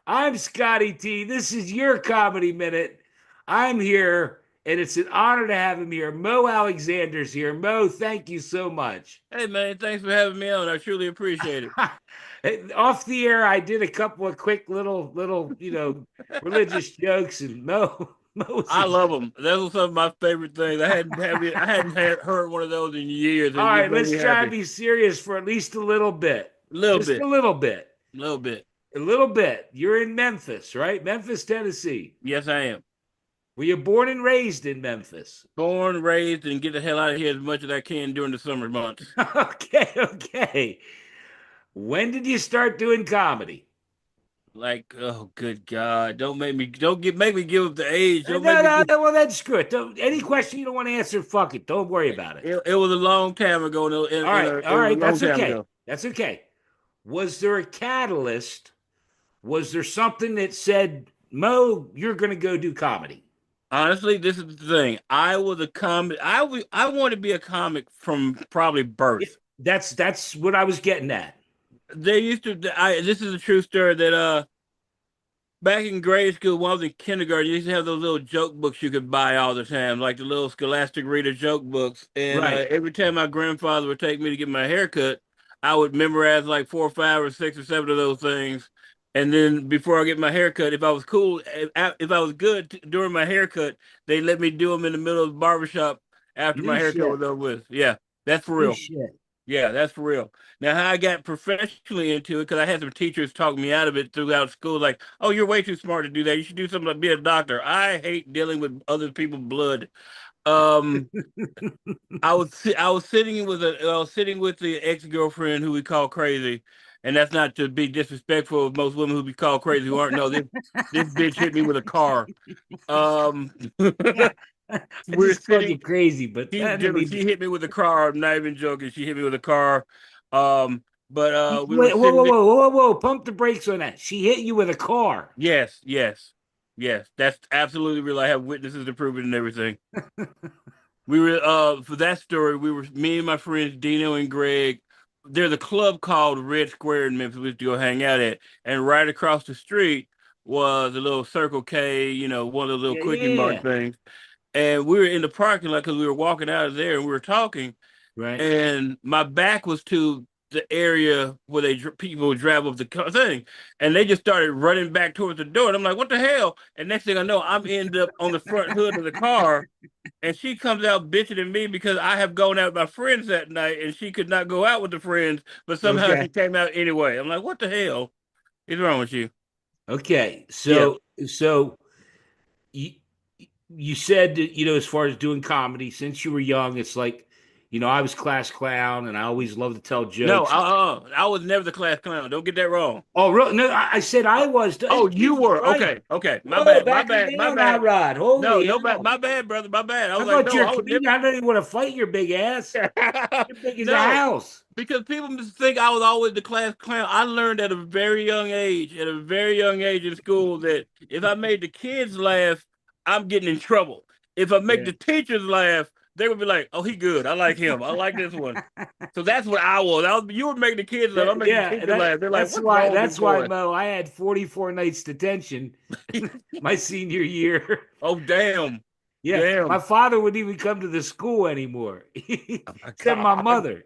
I'm Scotty T. This is your Comedy Minute. I'm here, and it's an honor to have him here. Mo Alexander's here. Mo, thank you so much. Hey man, thanks for having me on. I truly appreciate it. Off the air, I did a couple of quick little, religious jokes, and Mo was I ex- love them. Those are some of my favorite things. I hadn't heard one of those in years, All and it right, made let's me try and happy. be serious for at least a little bit. A little Just a bit, little bit. a little bit. A little bit. You're in Memphis, right? Memphis, Tennessee. Yes, I am. Were you born and raised in Memphis? Born, raised, and get the hell out of here as much as I can during the summer months. Okay. When did you start doing comedy? Like, oh good God, make me give up the age. Don't make No, me no, give. no. Well, that's good. Any question you don't want to answer, fuck it. Don't worry about it. It was a long time ago. All It was a right. long That's time okay. ago. That's okay. Was there a catalyst? Was there something that said, Mo, you're going to go do comedy? Honestly, this is the thing. I was a comic. I wanted to be a comic from probably Yeah, birth. that's what I was getting at. They used to. This is a true story that back in grade school when I was in kindergarten, you used to have those little joke books you could buy all the time, like the little Scholastic Reader joke books. And Right. every time my grandfather would take me to get my hair cut, I would memorize like four or five or six or seven of those things. And then before I get my haircut, if I was cool, if I was good during my haircut, they let me do them in the middle of the barbershop after No my haircut shit. was over with. Yeah, that's for No real. shit. Yeah, that's for real. Now, how I got professionally into it, because I had some teachers talk me out of it throughout school, like, "Oh, you're way too smart to do that. You should do something like be a doctor." I hate dealing with other people's blood. Um, I was sitting with the ex girlfriend who we call crazy, and that's not to be disrespectful of most women who be called crazy who aren't. No, this bitch hit me with a car. Um, I we're just called sitting. you crazy, but She's I didn't different. mean She to. hit me with a car. I'm not even joking. She hit me with a car. We were Wait, whoa, sitting whoa, there. whoa, whoa, whoa! Pump the brakes on that. She hit you with a car. Yes, yes, yes. That's absolutely real. I have witnesses to prove it and everything. We were for that story, we were me and my friends Dino and Greg. There's a club called Red Square in Memphis we used to go hang out at. And right across the street was a little Circle K, one of the little Yeah, quickie yeah, mart yeah. things. And we were in the parking lot because we were walking out of there and we were talking. Right. And my back was to the area where people would drive up the thing, and they just started running back towards the door. And I'm like, "What the hell?" And next thing I know, I'm end up on the front hood of the car, and she comes out bitching at me because I have gone out with my friends that night, and she could not go out with the friends, but somehow she Okay. came out anyway. I'm like, "What the hell is wrong with you?" Okay. Yeah. So you you said that, as far as doing comedy, since you were young, it's like, I was class clown, and I always loved to tell No, jokes. I was never the class clown. Don't get that wrong. Oh, really? No, I said I was. Oh, you Jesus were Christ! okay. Okay, my Whoa, bad. My back her bad. My down, hot bad. rod. No, Holy no bad. hell! My bad, brother. My bad. I I was like, thought no, you're a I would comedian. never. I don't even want to fight your big ass. You're big as a No, house. because people must think I was always the class clown. I learned at a very young age, in school, that if I made the kids laugh, I'm getting in trouble. If I make Yeah. the teachers laugh, they would be like, "Oh, he good. I like him. I like this one." So that's what I was. You were making the kids laugh. I'm making the Yeah, teachers laugh. They're like, "What's wrong with this that's why, boy?" Mo, I had 44 nights detention my senior year. Oh, damn, Yeah, my damn. father wouldn't even come to the school anymore. Oh my Except my God. mother.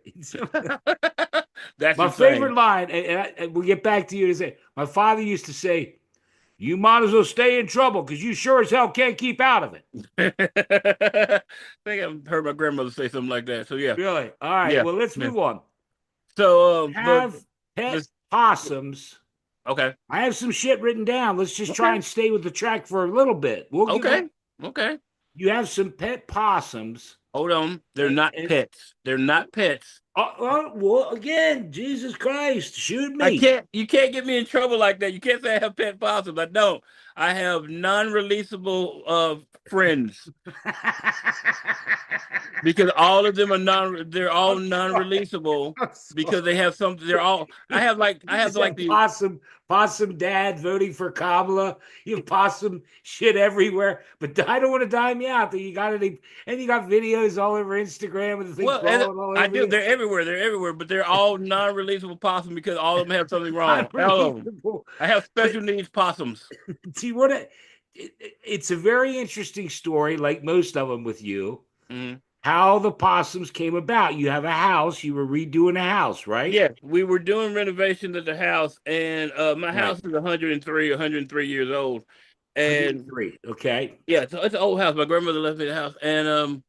That's My favorite insane. line, and we'll get back to you to say, my father used to say, "You might as well stay in trouble because you sure as hell can't keep out of it." I think I've heard my grandmother say something like that. So yeah, Really? All right. yeah, Well, let's yeah. move on. So Have pet this possums. okay, I have some shit written down. Let's just try okay, and stay with the track for a little bit. We'll get back. okay, okay. You have some pet possums. Hold on, they're And, not and pets. They're not pets. well, again, Jesus Christ, shoot I me. can't. You can't get me in trouble like that. You can't say I have pet possums. I don't. I have non-releasable friends because all of them are non. They're all I'm sorry. non-releasable I'm because they sorry. have something. They're all. I You have just like have the possum dad voting for Kamala. You have possum shit everywhere. But I don't want to dime you out. You got any, and you got videos all over Instagram with the thing well, and crawling all I over do. you. They're everywhere. They're everywhere, but they're all non-releasable possums because all of them have something wrong. All of them. Unbelievable. I have But special needs possums. see what it's a very interesting story, like most of them with you. Mhm. How the possums came about. You have a house. You were redoing a house, right? Yeah, we were doing renovations at the house, and my Right. house is 103 years old, and 103. Okay. yeah, so it's an old house. My grandmother left me the house, and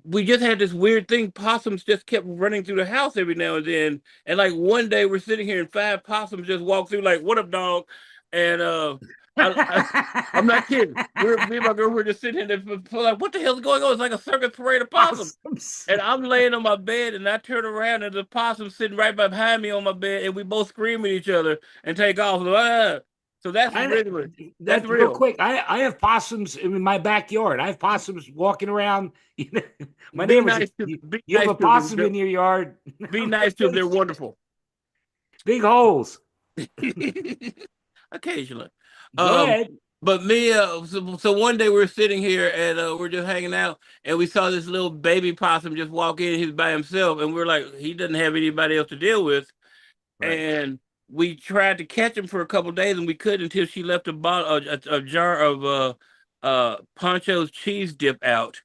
we just had this weird thing. Possums just kept running through the house every now and then. And like one day we're sitting here and five possums just walk through like, what up, dog? And I, I I'm not kidding. Me and my girl were just sitting here and like, what the hell's going on? It's like a circus parade of possums. Possums. And I'm laying on my bed and I turn around and the possum's sitting right behind me on my bed and we both scream at each other and take off. Ah. So that's I really that's that real real. quick. I have possums in my backyard. I have possums walking around. You know, my Be neighbors. nice to You, be you have nice a to possum them. in your yard? Be nice to them. They're wonderful. Big holes. Occasionally. Go Um, ahead. but me, so one day we are sitting here and we're just hanging out, and we saw this little baby possum just walk in. He was by himself, and we're like, he doesn't have anybody else to deal with. Right. And we tried to catch him for a couple of days, and we couldn't until she left a jar of Poncho's cheese dip out,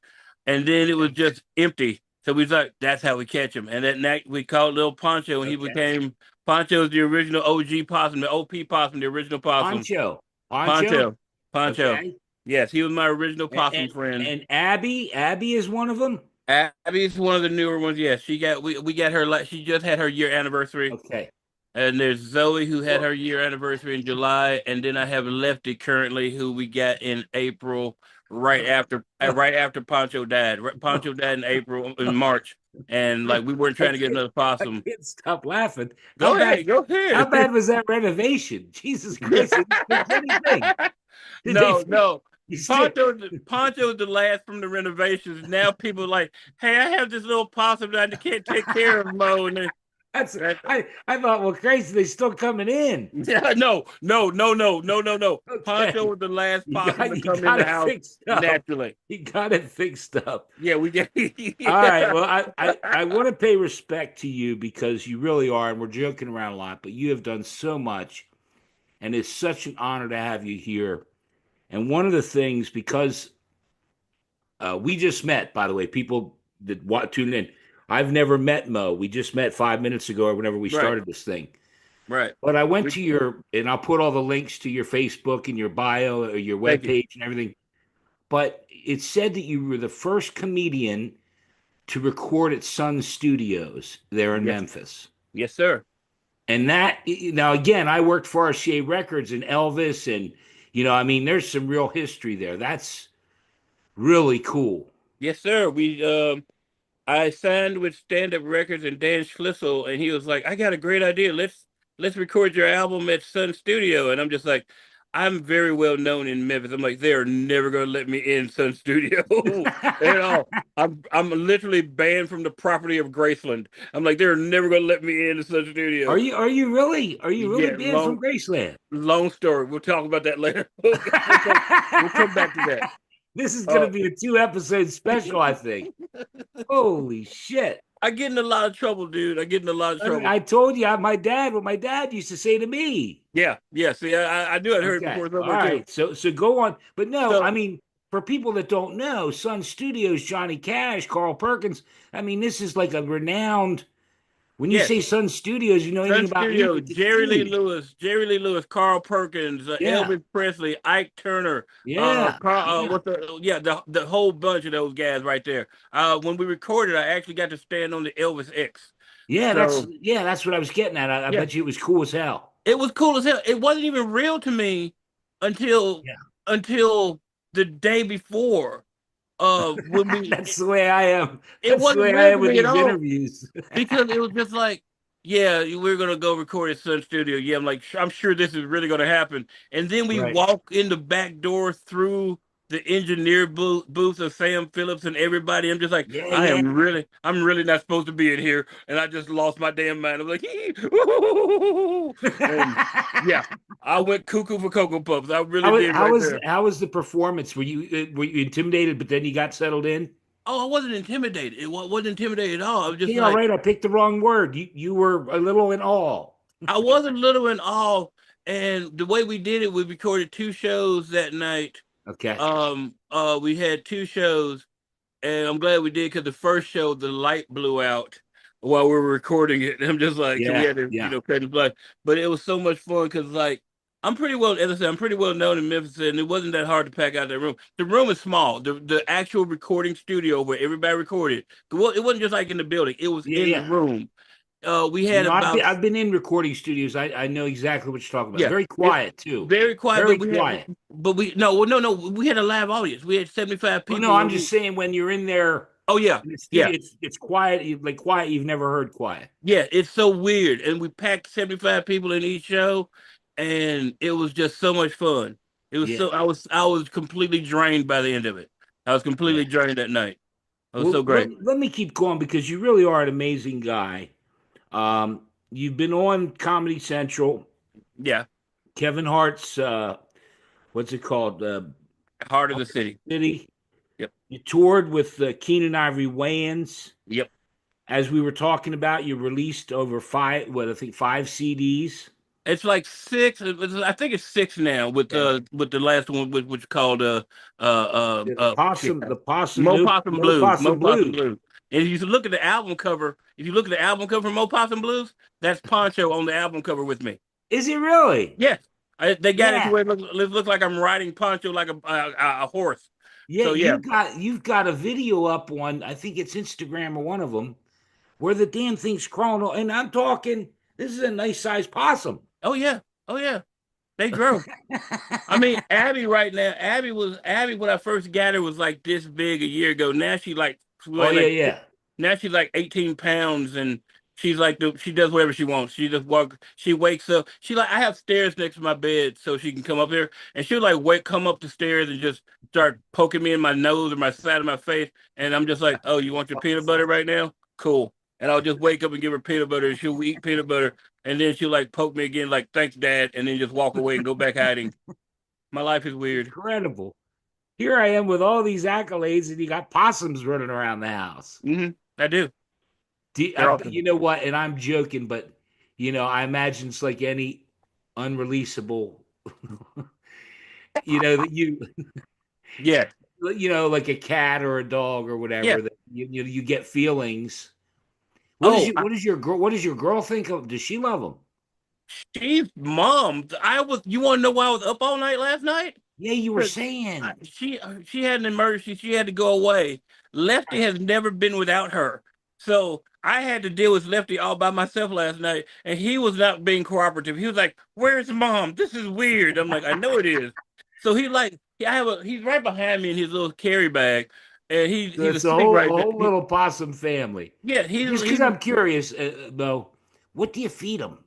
and then it was Okay. just empty. So we was like, that's how we catch him. And that night we called little Poncho, and he Okay. became Poncho's the original OG possum, the OP possum, the original possum. Poncho. Poncho. Poncho, Poncho. Okay. Yes, he was my original And, possum and friend. and Abby. Abby is one of them. Abby's one of the newer ones. Yes, we got her like she just had her year anniversary. Okay. And there's Zoe who had Well, her year anniversary in July, and then I have Lefty currently who we got in April, right after Poncho died. Poncho died in April in March, and like we weren't I trying to get can't, another I possum. can't stop laughing. How Go bad? ahead, go How ahead. bad was that renovation? Jesus Christ! They didn't fix anything. Did they No, fix? no. You still? Poncho's the last from the renovations. Now people are like, hey, I have this little possum that I can't take care of, Mo. And That's. that, I thought. Well, crazy. They still coming in. yeah, no, no, no, no, no, no, no. Poncho Okay. was the last You possum got. to You come in got the it house fixed up. naturally. You got it fixed up. Yeah, we get. All right. Well, I want to pay respect to you because you really are, and we're joking around a lot, but you have done so much, and it's such an honor to have you here. And one of the things, because we just met, by the way, people that tuned in. I've never met Mo. We just met 5 minutes ago, or whenever we Right, started this thing. right. But I went We to your, and I'll put all the links to your Facebook and your bio or your thank you. webpage and everything. But it said that you were the first comedian to record at Sun Studios there in Yes, Memphis. yes, sir. And that, now again, I worked for RCA Records and Elvis, and, I mean, there's some real history there. That's really cool. Yes, sir. I signed with Stand Up Records and Dan Schlissel, and he was like, "I got a great idea. Let's record your album at Sun Studio." And I'm just like, "I'm very well known in Memphis." I'm like, "They're never gonna let me in Sun Studio at all. I'm literally banned from the property of Graceland. I'm like, they're never gonna let me in the Sun Are Studio." you are you really are you really Yeah, banned from Graceland? long story. We'll talk about that later. We'll come back to that. This is going to Uh, be a 2 episode special, I think. Holy shit! I get in a lot of trouble, dude. I get in a lot of trouble. I told you, what my dad used to say to me. Yeah, yeah. See, I knew I'd heard it Okay, before all somewhere too. right. So go on, but no, I So mean, for people that don't know, Sun Studios, Johnny Cash, Carl Perkins. I mean, this is like a renowned. When you yes, say Sun Studios, you know anything Sun about Studio, music? It's huge. Jerry Lee Lewis, Carl Perkins, Yeah, Elvis Presley, Ike Turner, yeah, yeah. the whole bunch of those guys right there. When we recorded, I actually got to stand on the Elvis X. So That's what I was getting at. I yeah, bet you it was cool as hell. it was cool as hell. It wasn't even real to me until Yeah. until the day before. When we That's the way I am. it That's the wasn't way I real am to with me at these all. interviews. Because it was just like, yeah, we're gonna go record at Sun Studio. Yeah, I'm like, I'm sure this is really gonna happen. And then we Right. walk in the back door through the engineer booth of Sam Phillips and everybody. I'm just like, Yeah, yeah. I'm really not supposed to be in here, and I just lost my damn mind. I'm like, and yeah, I went cuckoo for Cocoa Puffs. I really did right there. How was the performance? Were you intimidated, but then you got settled in? Oh, I wasn't intimidated. It wasn't intimidated at all. I was just Okay, all like, right. I picked the wrong word. You were a little in awe. I wasn't little in awe. And the way we did it, we recorded 2 shows that night. Okay. We had 2 shows, and I'm glad we did because the first show the light blew out while we were recording it. And I'm just like, so we Yeah. had to, Yeah. cut and play. But it was so much fun because like I'm pretty well, as I said, I'm pretty well known in Memphis, and it wasn't that hard to pack out that room. The room is small. The actual recording studio where everybody recorded. Well, it wasn't just like in the building; it was Yeah. in the Yeah. room. We had about I've been in recording studios. I know exactly what you're talking about. yeah, Very it quiet too. very quiet, Very but we had quiet. but we no well, no we had a live audience. We had 75 Oh no, people, I'm and just saying when you're in there oh yeah, in the yeah. studio, it's quiet. Like quiet you've never heard quiet. Yeah, it's so weird. And we packed 75 people in each show, and it was just so much fun. It was Yeah. so I was completely drained by the end of it. I was completely Yeah. drained that night. It was Well, so great. let me keep going because you really are an amazing guy. You've been on Comedy Central, Yeah. Kevin Hart's what's it called? Heart of Heart the city. City. Yep. You toured with Keenan Ivory Wayans. Yep. As we were talking about, you released over what I think 5 CDs. It's like six. I think it's six now Okay. with the last one which called shit. The possum, Mo Possum no Blues. Mo possum Possum blues. Blues. And if you look at the album cover, if you look at the album cover for Mo Possum Blues, that's Poncho on the album cover with me. Is it really? Yes, they got it to Yeah, where it looks like I'm riding Poncho like a horse. yeah. So yeah. You've got a video up on I think it's Instagram or one of them where the damn thing's crawling. And I'm talking. This is a nice sized possum. Oh yeah. Oh yeah. They grow. I mean, Abby right now. Abby when I first got her was like this big a year ago. Now Oh yeah, yeah. now she's like 18 pounds, and she's like she does whatever she wants. She just she wakes up. She like I have stairs next to my bed so she can come up here, and she'll like come up the stairs and just start poking me in my nose or my side of my face, and I'm just like, oh, you want your peanut butter right now? Cool. And I'll just wake up and give her peanut butter, and she'll eat peanut butter, and then she'll like poke me again, like thanks, Dad, and then just walk away and go back hiding. My life is weird. Incredible. Here I am with all these accolades, and you got possums running around the house. I do. They're awesome. You know what? And I'm joking, but I imagine it's like any unreleasable, that Yeah. like a cat or a dog or Yeah. whatever, that you get feelings. Oh, What does your girl think of? Does she love them? she's mom. You want to know why I was up all night last night? Yeah, you were saying. She had an emergency. She had to go away. Lefty has never been without her. So I had to deal with Lefty all by myself last night, and he was not being cooperative. He was like, "Where's mom? This is weird." I'm like, "I know it is." So he's right behind me in his little carry bag, and So he's it's a asleep right there. whole little possum family. Yeah, Just because I'm curious, though, what do you feed them?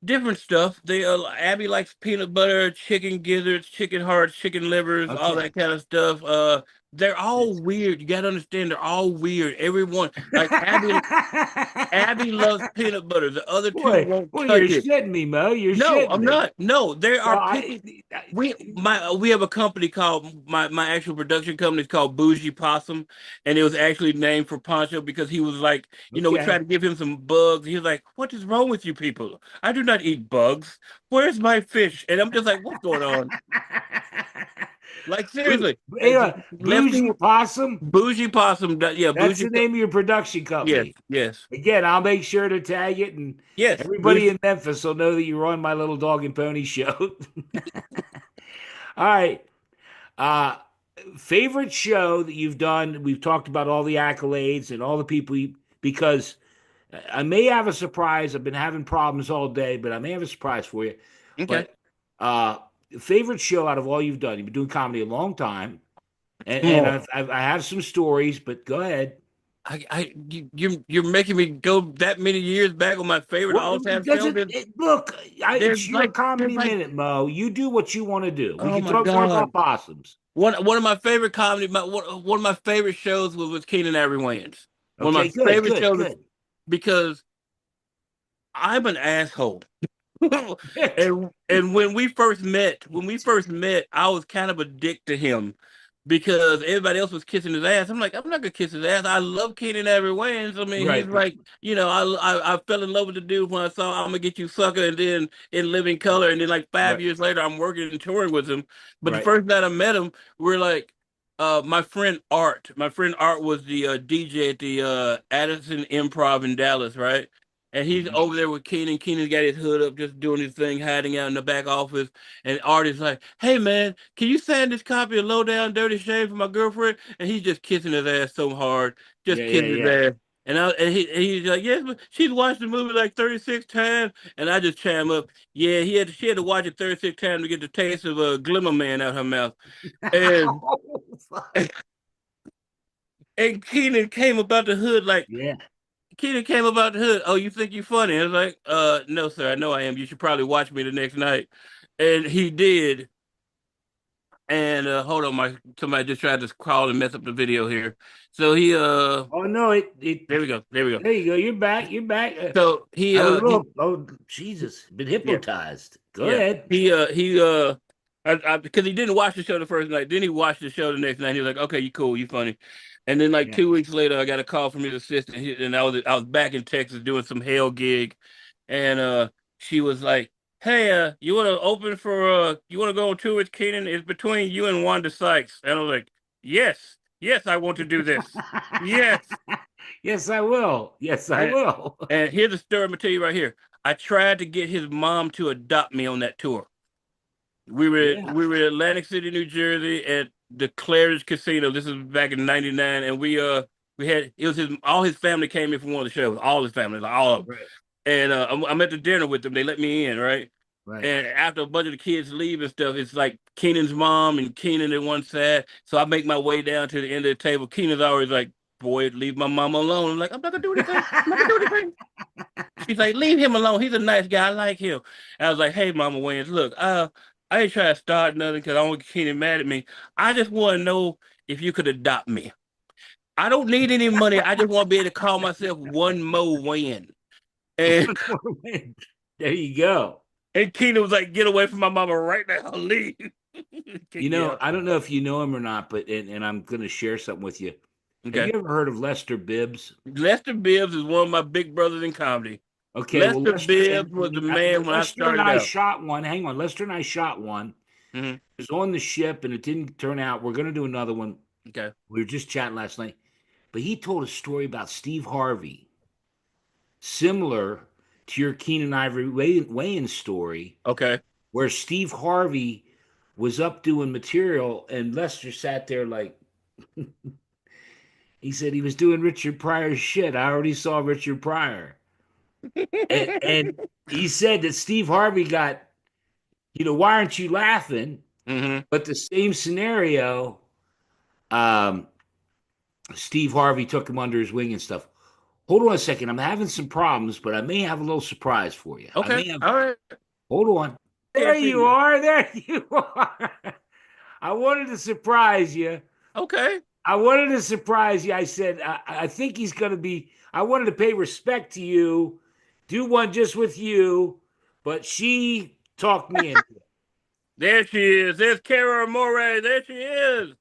different stuff. Abby likes peanut butter, chicken gizzards, chicken hearts, chicken livers, all Okay. that kind of stuff. They're all weird. You gotta understand, they're all weird. Everyone like Abby loves peanut butter. The other two won't Boy, you're touch it. shitting me, Mo. You're No, shitting I'm me. not. No, there Well, are picky. We have a company called my actual production company is called Bougie Possum, and it was actually named for Poncho because he was like, we tried okay. to give him some bugs. He was like, "What is wrong with you people? I do not eat bugs. Where's my fish?" And I'm just like, "What's going on?" Like seriously, Bougie Lefty Possum. Bougie Possum. Yeah, That's Bougie. the name of your production Yes, company. yes, Again, I'll make sure to tag it, and yes. everybody Bougie. in Memphis will know that you're on my little dog and pony show. All right. Uh, Favorite show that you've done? We've talked about all the accolades and all the people because I may have a surprise. I've been having problems all day, but I may have a surprise for you. Okay. But uh, favorite show out of all you've done? You've been doing comedy a long time, and I have some stories. But go ahead. You're making me go that many years back on my favorite Well, all-time does show. look? There's It's your there's comedy like minute, Mo. You do what you want to do. We oh can my talk god. about possums. One of my favorite one of my favorite shows was with Keenan Ivory Wayans. One of Okay, my good, favorite good, shows good. because I'm an asshole. And when we first met, I was kind of a dick to him because everybody else was kissing his ass. I'm like, I'm not gonna kiss his ass. I love Keenan Ivory Wayans. I mean, he's Right, like, I fell in love with the dude when I saw I'm gonna get you sucker, and then in Living Color, and then like five right, years later, I'm working and touring with him. But the right. first night I met him, we're like, my friend Art was the DJ at the Addison Improv in Dallas, right? And he's Mhm. over there with Keenan. Keenan's got his hood up, just doing his thing, hiding out in the back office. And Art is like, "Hey man, can you sign this copy of Low Down Dirty Shame for my girlfriend?" And he's just kissing his ass so hard, just Yeah, yeah, kissing his yeah. ass. And he's like, "Yes, but she's watched the movie like 36 times." And I just chime up, "Yeah, she had to watch it 36 times to get the taste of a Glimmer Man out her mouth." And and Keenan came about the hood like Yeah. Keenan came about the hood. "Oh, you think you funny?" I was like, no, sir, I know I am. You should probably watch me the next night." And he did. And hold on, my somebody just tried to call and mess up the video here. So he Oh no, it. there we go, there we go. There you go. You're back. You're back. So I was a he little. Oh Jesus, been yeah, hypnotized. Go yeah. ahead. Because he didn't watch the show the first night. Then he watched the show the next night. He was like, "Okay, you cool, you funny." And then like Yeah. 2 weeks later, I got a call from his assistant, and I was back in Texas doing some hell gig, and she was like, "Hey, you want to open for you want to go on tour with Keenan? It's between you and Wanda Sykes." And I was like, "Yes, yes, I want to do this. Yes." Yes, I will. Yes, I And will. and here's a story I'm gonna tell you right here. I tried to get his mom to adopt me on that tour. We were Yeah. we were in Atlantic City, New Jersey, at the Claridge Casino. This is back in '99, and we had it was his all his family came in from one of the shows, all his family, like all of them. Right. And I'm at the dinner with them. They let me in, right? Right. And after a bunch of the kids leave and stuff, it's like Keenan's mom and Keenan at one side. So I make my way down to the end of the table. Keenan's always like, "Boy, leave my mama alone." I'm like, "I'm not gonna do anything. I'm not gonna do anything." She's like, "Leave him alone. He's a nice guy. I like him." And I was like, "Hey, Mama Wayans, look, I ain't trying to start nothing because I don't want Keenan mad at me. I just want to know if you could adopt me. I don't need any money. I just want to be able to call myself One Mo Wayne." And One more win. There you go. and Keenan was like, "Get away from my mama right now. Leave." Kick You me know, out. I don't know if you know him or not, but and I'm going to share something with you. Have you Okay. ever heard of Lester Bibbs? Lester Bibbs is one of my big brothers in comedy. Okay, well, Lester Lester Bibbs was the man when I Lester and started I out. shot one. Hang on, Lester and I shot one. Hmm. It was on the ship, and it didn't turn out. We're going to do another one. Okay. We were just chatting last night, but he told a story about Steve Harvey, similar to your Keenan Ivory Wayans story, Okay. where Steve Harvey was up doing material, and Lester sat there like he said he was doing Richard Pryor's shit. I already saw Richard Pryor, and he said that Steve Harvey got, why aren't you laughing? Hmm. But the same scenario, um, Steve Harvey took him under his wing and stuff. Hold on a second. I'm having some problems, but I may have a little surprise for you. I Okay. may have. All right. Hold on. Yeah, I There see you you. are. There you are. I wanted to surprise you. Okay. I wanted to surprise you. I said, I think he's going to be. I wanted to pay respect to you, do one just with you, but she talked me into it. There she is. There's Cara Amore. There she is.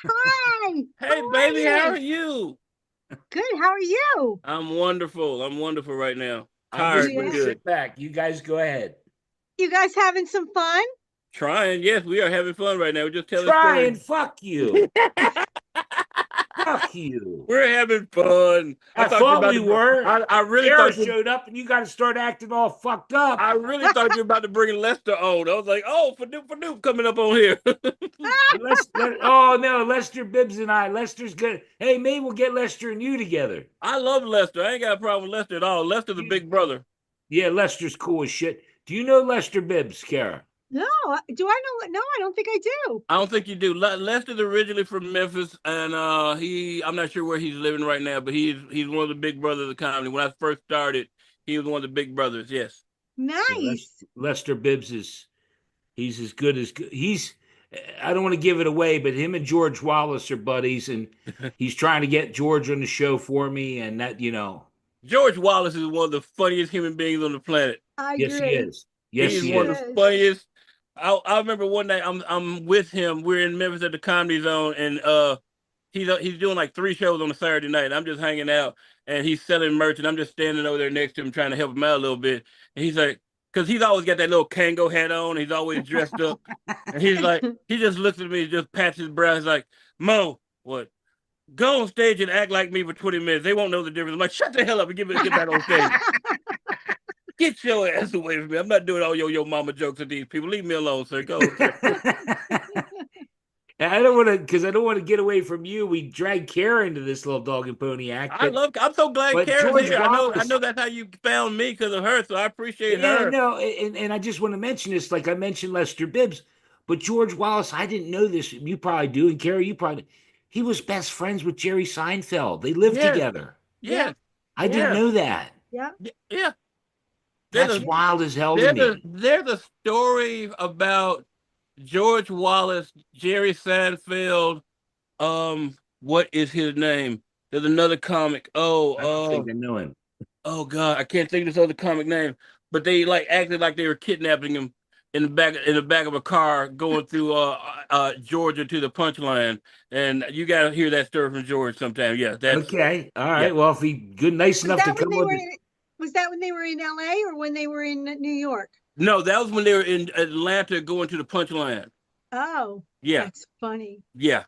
Hi, how Hey, are baby, how are you? you? Good, how are you? I'm wonderful. I'm wonderful right now. I'm just Tired, going but to Yeah. good. sit back. You guys go ahead. You guys having some fun? Trying. Yes, we are having fun right now. We're just telling Try stories. and fuck you. Fuck you. We're having fun. I thought we were. I really Kara thought you. showed up and you got to start acting all fucked up. I really thought you were about to bring Lester on. I was like, "Oh, for Fadoop coming up on here." Oh no, Lester Bibbs and I. Lester's good. Hey, maybe we'll get Lester and you together. I love Lester. I ain't got a problem with Lester at all. Lester's a big brother. Yeah, Lester's cool as shit. Do you know Lester Bibbs, Kara? No, do I know? No, I don't think I do. I don't think you do. Lester's originally from Memphis, and I'm not sure where he's living right now, but he's one of the big brothers of comedy. When I first started, he was one of the big brothers. Yes. Yeah, Nice. Lester Bibbs he's as good as he's. I don't want to give it away, but him and George Wallace are buddies, and he's trying to get George on the show for me, and that. George Wallace is one of the funniest human beings on the planet. I Yes, he agree. is. Yes, He's He he one of is. the is. funniest. I remember one night I'm with him. We're in Memphis at the Comedy Zone, and he's doing like 3 shows on a Saturday night. And I'm just hanging out, and he's selling merch, and I'm just standing over there next to him trying to help him out a little bit. And he's like, because he's always got that little Kango hat on. He's always dressed up, and he's like, he just looks at me, just pats his brow. He's like, Mo, what? Go on stage and act like me for 20 minutes. They won't know the difference. I'm like, shut the hell up and get back on stage. Get your ass away from me. I'm not doing all your mama jokes with these people. Leave me alone, sir. Go. I don't want to, because I don't want to get away from you. We dragged Cara into this little dog and pony act. I'm so glad but Kara's George here. Wallace, I know that's how you found me, because of her. So I appreciate her. No, and I just want to mention this, like I mentioned Lester Bibbs, but George Wallace, I didn't know this. You probably do, and Cara, you probably. He was best friends with Jerry Seinfeld. They lived together. Yeah. I didn't know that. Yeah. Yeah. That's wild as hell to me. There's a story about George Wallace, Jerry Seinfeld. What is his name? There's another comic. I don't think I know him. Oh God, I can't think of this other comic name. But they like acted like they were kidnapping him in the back of a car going through Georgia to the punchline. And you gotta hear that story from George sometime. Yeah, that's okay. All right. Yeah. Well, if he nice enough to come on. Was that when they were in LA or when they were in New York? No, that was when they were in Atlanta going to the punchline. Oh, yeah, that's funny. Yeah.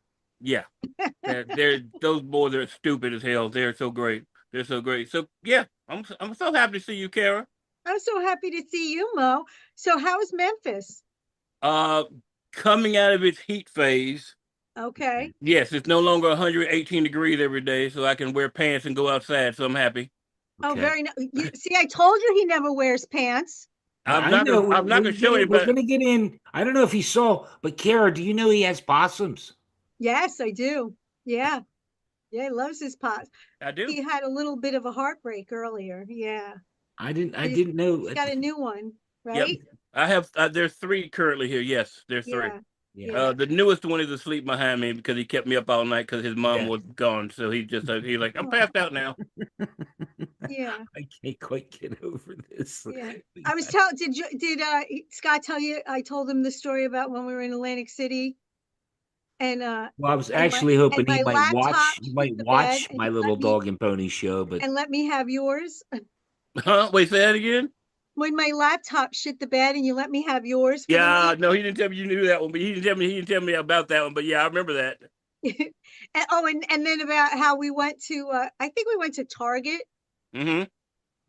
Those boys are stupid as hell. They're so great. They're so great. So yeah, I'm so happy to see you, Cara. I'm so happy to see you, Mo. So how's Memphis? Coming out of its heat phase. Okay. Yes, it's no longer 118 degrees every day, so I can wear pants and go outside. So I'm happy. Okay. Oh, very nice. See, I told you he never wears pants. I'm not going to show you. We're going to get in. I don't know if he saw, but Cara, do you know he has possums? Yes, I do. Yeah. Yeah, he loves his pots. I do. He had a little bit of a heartbreak earlier. Yeah. I didn't know. He's got a new one, right? Yep. I have. There's 3 currently here. Yes, there's 3. Yeah. The newest one is asleep behind me because he kept me up all night because his mom was gone. So he's like, I'm passed out now. Yeah. I can't quite get over this. Yeah. I was did Scott tell you I told him the story about when we were in Atlantic City? And well, I was actually hoping he might watch my little dog and pony show, but and let me have yours. Huh? Wait, say that again. When my laptop shit the bed and you let me have yours. Yeah, no, he didn't tell me you knew that one, but he didn't tell me about that one. But yeah, I remember that. and then about how we went to I think we went to Target. Mm-hmm.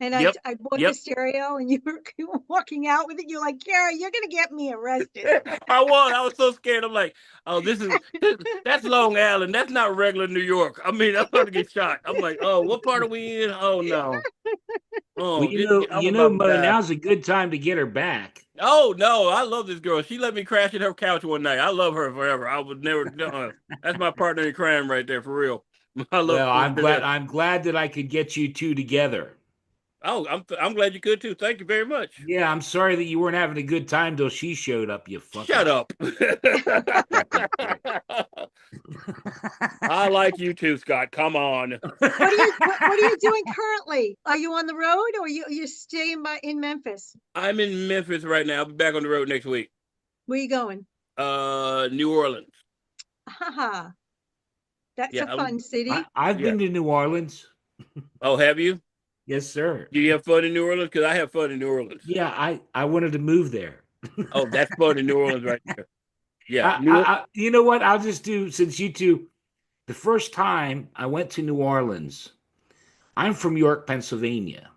And I bought the stereo, and you were walking out with it. You're like, Cara, you're gonna get me arrested. I was so scared. I'm like, oh, that's Long Island. That's not regular New York. I mean, I'm going to get shot. I'm like, oh, what part are we in? Oh no. Oh, well, you know, Mo, now's a good time to get her back. Oh no, I love this girl. She let me crash in her couch one night. I love her forever. I would never. That's my partner in crime right there, for real. I'm glad that I could get you 2 together. Oh, I'm glad you could too. Thank you very much. Yeah, I'm sorry that you weren't having a good time till she showed up. You fucker. Shut up. I like you too, Scott. Come on. What are you doing currently? Are you on the road or you staying in Memphis? I'm in Memphis right now. I'll be back on the road next week. Where are you going? New Orleans. Haha. That's a fun city. I've been to New Orleans. Oh, have you? Yes, sir. Do you have fun in New Orleans? Because I have fun in New Orleans. Yeah, I wanted to move there. Oh, that's fun in New Orleans right there. Yeah. You know what? I'll just do, since you two, the first time I went to New Orleans, I'm from York, Pennsylvania.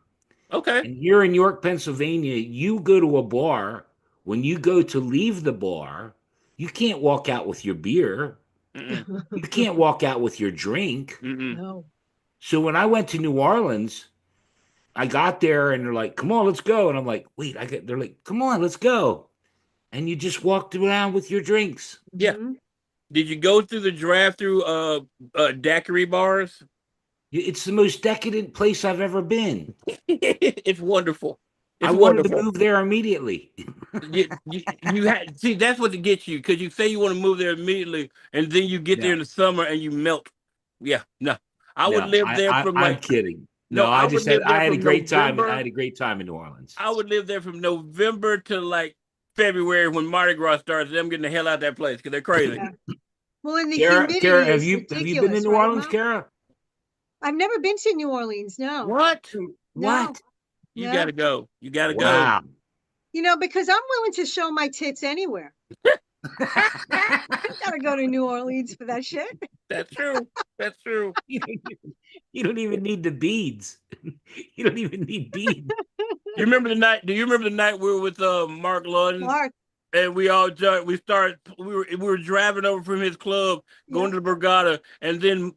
Okay. And here in York, Pennsylvania, you go to a bar. When you go to leave the bar, you can't walk out with your beer. You can't walk out with your drink. No. So when I went to New Orleans, I got there and they're like, come on, let's go. And I'm like, wait, they're like, come on, let's go. And you just walked around with your drinks. Yeah. Mm-hmm. Did you go through the drive-through daiquiri bars? It's the most decadent place I've ever been. It's wonderful. I wanted to move there immediately. you had, see, that's what gets you, because you say you want to move there immediately, and then you get there in the summer and you melt. Yeah, no. I would live there from like. I'm kidding. No, I had a great time. I had a great time in New Orleans. I would live there from November to like February when Mardi Gras starts. Them getting the hell out of that place because they're crazy. Yeah. Well, and the Kara, humidity have is you been to ridiculous, New right, Orleans, Mom? Kara? I've never been to New Orleans. No, What? no, What? You no. gotta go. You gotta go. Wow. Because I'm willing to show my tits anywhere. I gotta go to New Orleans for that shit. That's true. That's true. You don't even need the beads. You don't even need beads. You remember the night? Do you remember the night we were with Mark Lund? Mark, And we were driving over from his club, going yeah, to the Borgata, and then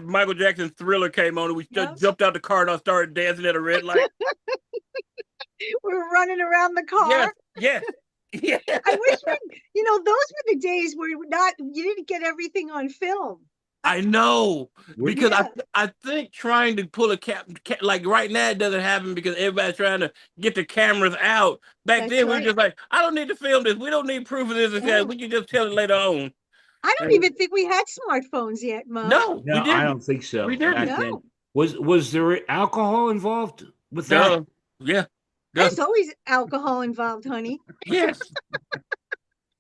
Michael Jackson's Thriller came on, and we yeah. just jumped out the car and I started dancing at a red light. We were running around the car. Yes, yes, yes. I wish those were the days where you didn't get everything on film. I know, because Yeah. I think trying to pull a like right now it doesn't happen because everybody's trying to get the cameras out. Back That's then we were right. just like, I don't need to film this. We don't need proof of this. No. We can just tell it later on. I don't even think we had smartphones yet, Mom. No, we No, didn't. I don't think so. We didn't. Back then. No. Was there alcohol involved with that? Duh. Yeah. There's always alcohol involved, honey. Yes.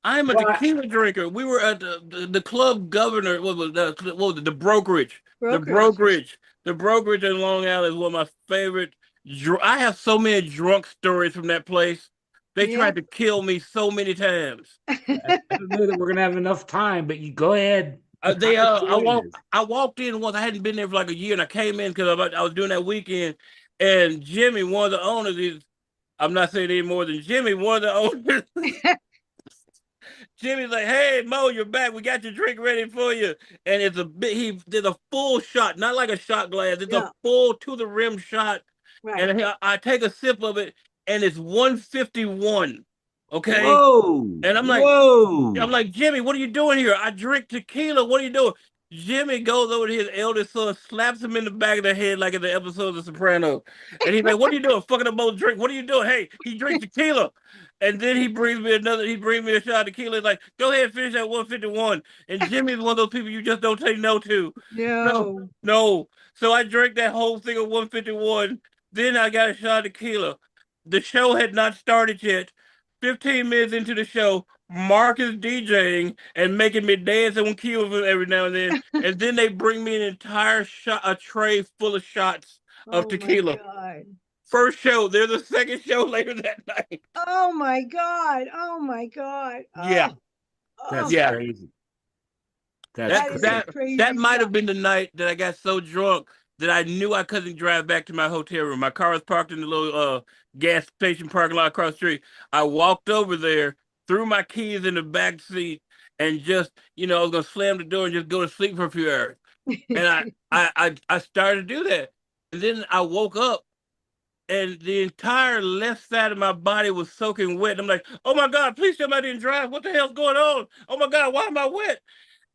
I'm a Well, tequila drinker. We were at the club governor. What was the brokerage? The Brokerage. brokerage in Long Island is one of my favorite. I have so many drunk stories from that place. They Yeah. tried to kill me so many times. I don't know that we're gonna have enough time, but you go ahead. I walked in once. I hadn't been there for like a year, and I came in because I was doing that weekend. And Jimmy, one of the owners, I'm not saying any more than Jimmy, one of the owners. Jimmy's like, "Hey Mo, you're back. We got your drink ready for you." And it's he did a full shot, not like a shot glass. It's a full to the rim shot. Right. And I take a sip of it, and it's 151. Okay. Whoa. And I'm like, Jimmy, what are you doing here? I drink tequila. What are you doing? Jimmy goes over to his eldest son, slaps him in the back of the head like in the episode of The Sopranos. And he's like, "What are you doing? Fucking up both drink. What are you doing? Hey, he drinks tequila." And then he brings me a shot of tequila. He's like, "Go ahead and finish that 151. And Jimmy's one of those people you just don't say no to. No. So I drank that whole thing of 151. Then I got a shot of tequila. The show had not started yet. 15 minutes into the show, Mark is DJing and making me dance on cue every now and then. And then they bring me an entire a tray full of shots of tequila. My God. First show, there's a second show later that night. Oh my God. Oh my God. Yeah. That's crazy. That might have been the night that I got so drunk that I knew I couldn't drive back to my hotel room. My car was parked in the little gas station parking lot across the street. I walked over there, threw my keys in the back seat, and just, I was gonna slam the door and just go to sleep for a few hours. And I started to do that. And then I woke up and the entire left side of my body was soaking wet. I'm like, "Oh my God, please tell me I didn't drive. What the hell's going on? Oh my God, why am I wet?"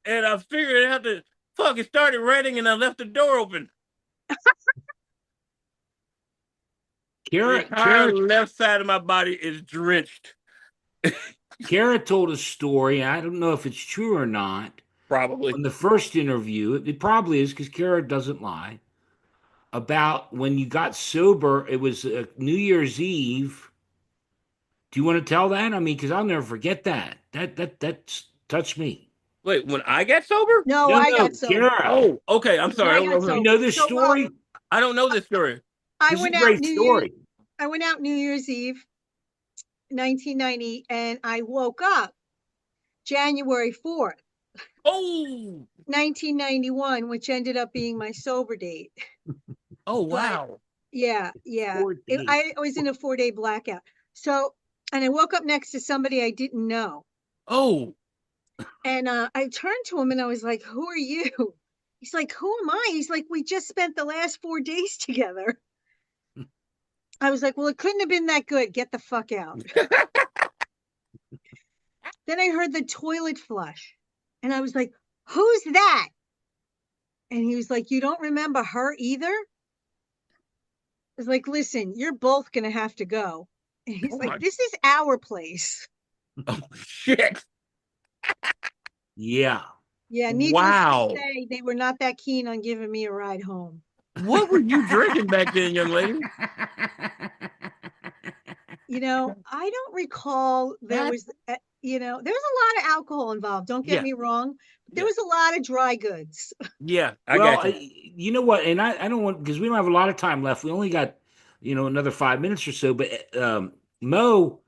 And I figured out that it started raining and I left the door open. The entire left side of my body is drenched. Cara told a story. I don't know if it's true or not. Probably. In the first interview, it probably is because Cara doesn't lie. About when you got sober, it was New Year's Eve. Do you want to tell that? I mean, because I'll never forget that. That's touched me. Wait, when I got sober? No, I got sober. Cara. Oh, okay. I'm sorry. You know this story? I don't know this story. I went out New Year's Eve, 1990, and I woke up January 4th. Oh, 1991, which ended up being my sober date. Oh, wow. But, yeah. I was in a 4-day blackout. So, and I woke up next to somebody I didn't know. Oh. And I turned to him and I was like, "Who are you?" He's like, "Who am I?" He's like, "We just spent the last 4 days together." I was like, "Well, it couldn't have been that good. Get the fuck out." Then I heard the toilet flush. And I was like, "Who's that?" And he was like, "You don't remember her either?" I was like, "Listen, you're both going to have to go." And he's like, "This is our place." Oh, shit. Yeah. Yeah, needless to say, they were not that keen on giving me a ride home. What were you drinking back then, young lady? I don't recall there was, there was a lot of alcohol involved. Don't get Yeah. me wrong. But there Yeah. was a lot of dry goods. Yeah, I Well, got you. you know what? And I don't want, because we don't have a lot of time left. We only got, another 5 minutes or so. But Mo,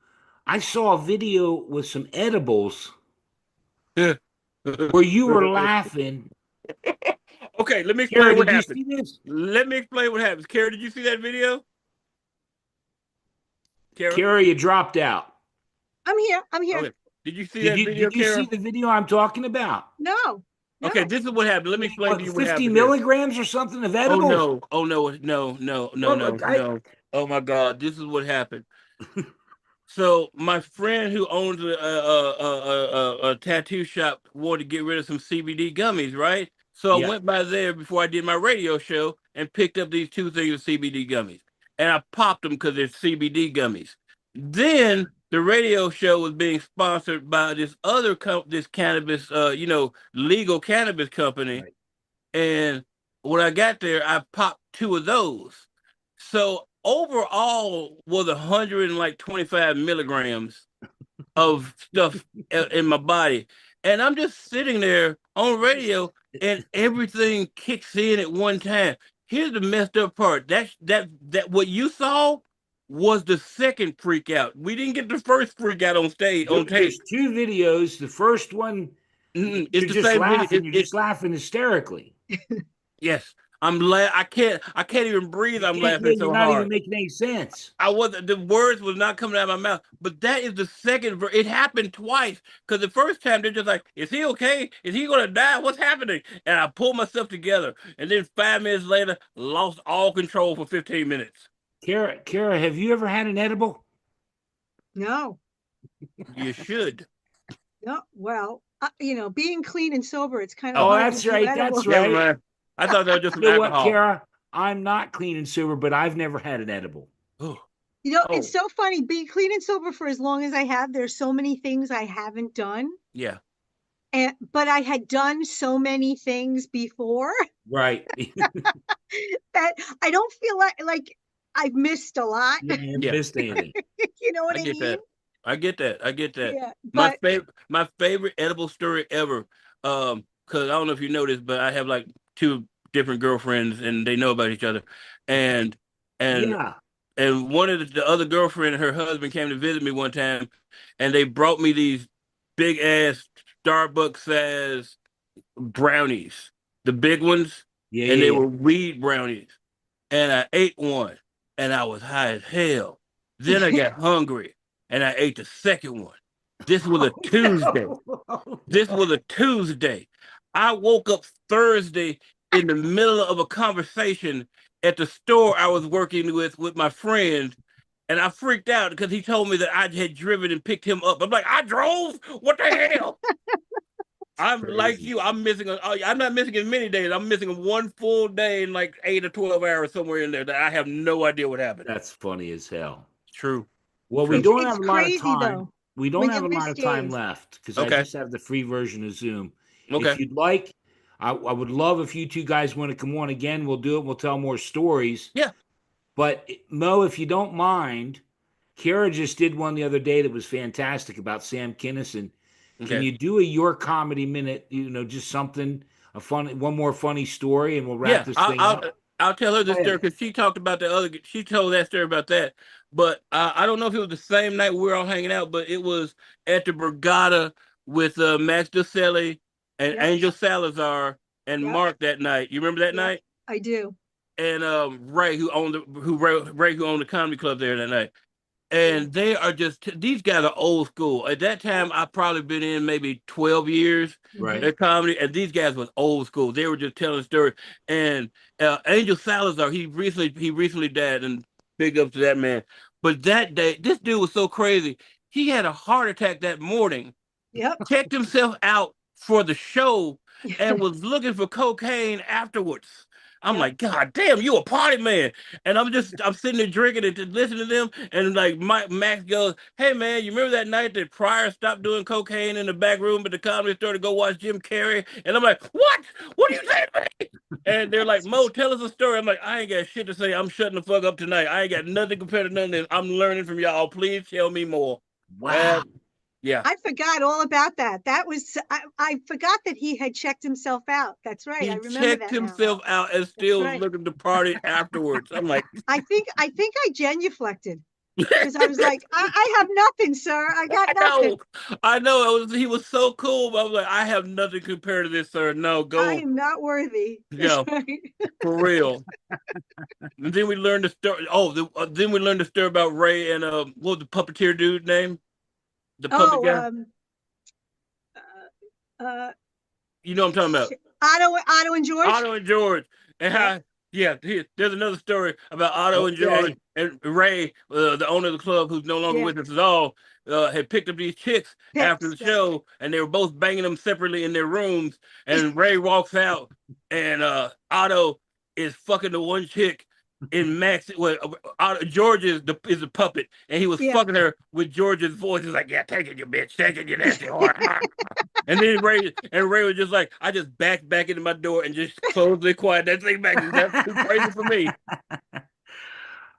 I saw a video with some edibles where you were laughing. Okay, let me Kara, explain what did you happened. see this? Let me explain what happens. Kara, did you see that video? Kara? Kara, you dropped out. I'm here. I'm here. Okay. Did you see Did that you video, did you see Kara? the video I'm talking about? No, Okay, no. this is what happened. Let me explain to What, you what 50 happened here. milligrams or something of Oh edibles? no! Oh no! No! No! No! Well, No! look, No! Oh my God! This is what happened. So my friend who owns a tattoo shop wanted to get rid of some CBD gummies, right? So I yeah, went by there before I did my radio show and picked up these 2 things of CBD gummies, and I popped them because they're CBD gummies. Then the radio show was being sponsored by this other this cannabis, legal cannabis company, right. and when I got there, I popped 2 of those. So overall was 125 milligrams of stuff in my body. And I'm just sitting there on radio and everything kicks in at one time. Here's the messed up part. That what you saw was the second freak out. We didn't get the first freak out on stage on tape. There's two videos. The first one, It's you're the just same video. laughing. You're just laughing hysterically. Yes. I can't even breathe. I'm Yeah, laughing you're so not even hard. making any sense. I wasn't. The words was not coming out of my mouth. But that is the second. It happened twice. Because the first time they're just like, "Is he okay? Is he gonna die? What's happening?" And I pulled myself together. And then 5 minutes later, lost all control for 15 minutes. Kara, have you ever had an edible? No, You should. no. Well, being clean and sober, it's kind of Oh, hard to that's do right. That's edibles. Never right. mind. I thought that was just some You know what, alcohol. Kara? I'm not clean and sober, but I've never had an edible. Oh, It's so funny being clean and sober for as long as I have. There's so many things I haven't done, yeah. but I had done so many things before Right. that I don't feel like I've missed a lot. You haven't Yeah. missed anything. You know what I I get mean? that. I get that. I get that. Yeah, My but favorite edible story ever. Because I don't know if you know this, but I have like 2 different girlfriends, and they know about each other, and and Yeah. and one of the other girlfriend and her husband came to visit me one time, and they brought me these big ass Starbucks size brownies, the big ones, Yeah, and they yeah, were weed brownies, and I ate one, and I was high as hell. Then I got hungry, and I ate the second one. This was a Tuesday. This was a Tuesday. I woke up Thursday in the middle of a conversation at the store I was working with my friend, and I freaked out because he told me that I had driven and picked him up. I'm like, I drove? What the hell? I'm like Crazy. you. I'm not missing as many days. I'm missing 1 full day in like 8 or 12 hours somewhere in there that I have no idea what happened. That's funny as hell. True. Well, we True. don't it's have a lot of crazy time. though We don't when have you a lot miss of time days. left because I Okay. just have the free version of Zoom. If Okay. you'd like, I would love if you two guys want to come on again. We'll do it. We'll tell more stories. Yeah. But Mo, if you don't mind, Kara just did one the other day that was fantastic about Sam Kinison. Can Okay. you do a your comedy minute? Just something, one more funny story, and we'll wrap Yeah. this I'll thing I'll, up. I'll tell her Go this story ahead. because she talked about the other. She told that story about that, but I don't know if it was the same night we were all hanging out, but it was at the Borgata with Max Ducelli and Yep, Angel Salazar and yep, Mark that night. You remember that yep. night? I do. And Ray, Ray, who owned the comedy club there that night. And they are these guys are old school. At that time, I probably been in maybe 12 years Right. at comedy, and these guys was old school. They were just telling stories. And Angel Salazar, he recently died, and big up to that man. But that day, this dude was so crazy. He had a heart attack that morning, Yep. checked himself out for the show, and was looking for cocaine afterwards. I'm Yep. like, God damn, you a party man. And I'm sitting there drinking and just listening to them. And like Max goes, hey man, you remember that night that Pryor stopped doing cocaine in the back room at the Comedy Store to go watch Jim Carrey? And I'm like, what? What are you saying to me? And they're like, Mo, tell us a story. I'm like, I ain't got shit to say. I'm shutting the fuck up tonight. I ain't got nothing compared to none of this. I'm learning from y'all. Please tell me more. Wow. Yeah. I forgot all about that. That was I forgot that he had checked himself out. That's right. I He remember checked that now. himself out and still right. looking to party afterwards. I'm like, I think I genuflected because I was like, I have nothing, sir. I got nothing. I know. He was so cool, but I was like, I have nothing compared to this, sir. No, I go. am not worthy. Yeah, That's right. for real. And then we learned the story. Oh, then we learned the story about Ray and what was the puppeteer dude name? The puppet guy. You know what I'm talking about? Otto and George. Otto and George. And how, there's another story about Otto and George and Ray, the owner of the club who's no longer with us at all, had picked up these chicks after the show, and they were both banging them separately in their rooms. And Ray walks out, and Otto is fucking the one chick in Max. Well, George is a puppet, and he was fucking her with George's voice. He's like, "Yeah, take it, you bitch, take it, you nasty whore." And then Ray was just like, I just backed back into my door and just closed it quiet. That thing back. That's too crazy for me.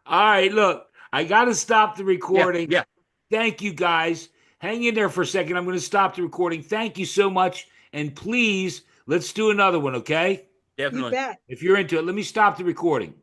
All right, look, I got to stop the recording. Yeah. Thank you, guys. Hang in there for a second. I'm going to stop the recording. Thank you so much. And please, let's do another one, okay? Definitely. You bet. If you're into it, let me stop the recording.